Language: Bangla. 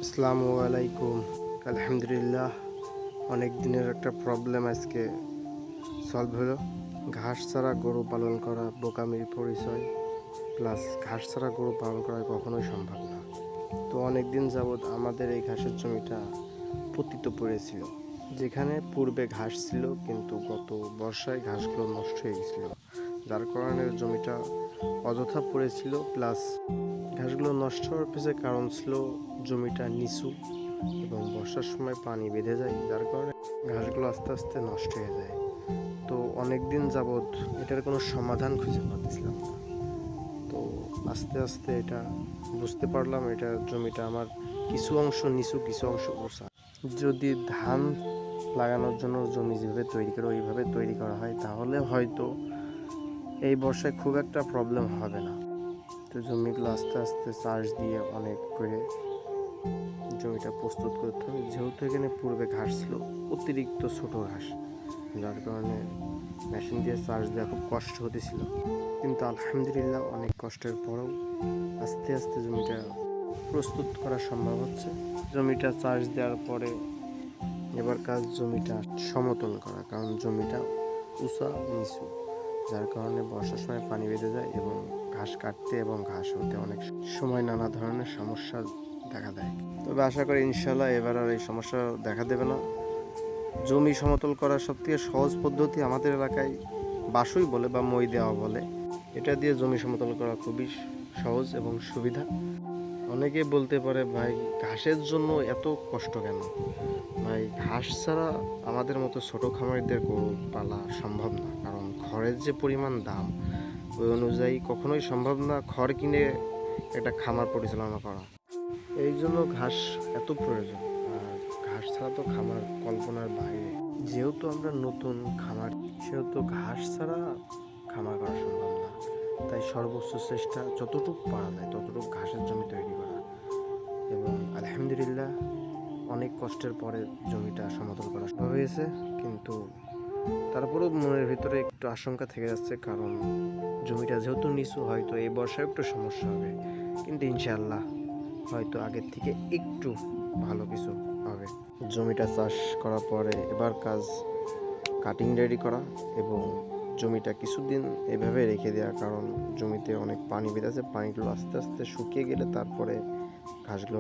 আসসালামু আলাইকুম। আলহামদুলিল্লাহ, অনেক দিনের একটা প্রবলেম আজকে সলভ হলো। ঘাস ছাড়া গরু পালন করা বোকামির পরিচয়, প্লাস ঘাস ছাড়া গরু পালন করা কখনোই সম্ভব না। তো অনেক দিন যাবৎ আমাদের এই ঘাসের জমিটা পতিত পড়েছিল, যেখানে পূর্বে ঘাস ছিল, কিন্তু গত বর্ষায় ঘাসগুলো নষ্ট হয়ে গেছিল, যার কারণে জমিটা অযথা পড়েছিল। প্লাস ঘাসগুলো নষ্ট হওয়ার পেছনে কারণ ছিল জমিটা নিচু এবং বর্ষার সময় পানি বেঁধে যায়, যার কারণে ঘাসগুলো আস্তে আস্তে নষ্ট হয়ে যায়। তো অনেক দিন যাবৎ এটার কোনো সমাধান খুঁজে পাচ্ছিলাম না। তো আস্তে আস্তে এটা বুঝতে পারলাম, এটা জমিটা আমার কিছু অংশ নিচু, কিছু অংশ উঁচা। যদি ধান লাগানোর জন্য জমি যেভাবে তৈরি করে ওইভাবে তৈরি করা হয়, তাহলে হয়তো এই বর্ষায় খুব একটা প্রবলেম হবে না। তো জমিগুলো আস্তে আস্তে চাষ দিয়ে অনেক করে জমিটা প্রস্তুত করতে হবে, যেহেতু এখানে পূর্বে ঘাস ছিল অতিরিক্ত ছোট ঘাস, যার কারণে মেশিন দিয়ে চাষ দেওয়া খুব কষ্ট হতেছিল। কিন্তু আলহামদুলিল্লাহ, অনেক কষ্টের পরেও আস্তে আস্তে জমিটা প্রস্তুত করা সম্ভব হচ্ছে। জমিটা চাষ দেওয়ার পরে এবার কাজ জমিটা সমতল করা, কারণ জমিটা উঁচা নিচু, যার কারণে বর্ষার সময় পানি বেঁধে যায় এবং ঘাস কাটতে এবং ঘাস হতে অনেক সময় নানা ধরনের সমস্যা দেখা দেয়। তবে আশা করি ইনশাল্লাহ এবার আর এই সমস্যা দেখা দেবে না। জমি সমতল করার সবথেকে সহজ পদ্ধতি আমাদের এলাকায় বাসুই বলে বা মই দেওয়া বলে। এটা দিয়ে জমি সমতল করা খুবই সহজ এবং সুবিধা। অনেকে বলতে পারে, ভাই ঘাসের জন্য এত কষ্ট কেন? ভাই ঘাস ছাড়া আমাদের মতো ছোট খামারিদের গরু পালা সম্ভব না, কারণ খড়ের যে পরিমাণ দাম, ওই অনুযায়ী কখনোই সম্ভব না খড় কিনে একটা খামার পরিচালনা করা। এই জন্য ঘাস এত প্রয়োজন। আর ঘাস ছাড়া তো খামার কল্পনার বাইরে। যেহেতু আমরা নতুন খামার, সেহেতু ঘাস ছাড়া খামার করা সম্ভব না। তাই সর্বোচ্চ চেষ্টা যতটুকু পারা যায় ততটুকু ঘাসের জমি তৈরি করা, এবং আলহামদুলিল্লাহ অনেক কষ্টের পরে জমিটা সমতল করা সম্ভব হয়েছে। কিন্তু তারপরেও মনের ভিতরে একটু আশঙ্কা থেকে যাচ্ছে, কারণ জমিটা যেহেতু নিচু, হয়তো এই বর্ষায় একটু সমস্যা হবে, কিন্তু ইনশাআল্লাহ হয়তো আগের থেকে একটু ভালো কিছু হবে। জমিটা চাষ করার পরে এবার কাজ কাটিং রেডি করা এবং জমিটা কিছুদিন এভাবে রেখে দেওয়া, কারণ জমিতে অনেক পানি বেঁধেছে, পানিগুলো আস্তে আস্তে শুকিয়ে গেলে তারপরে ঘাসগুলো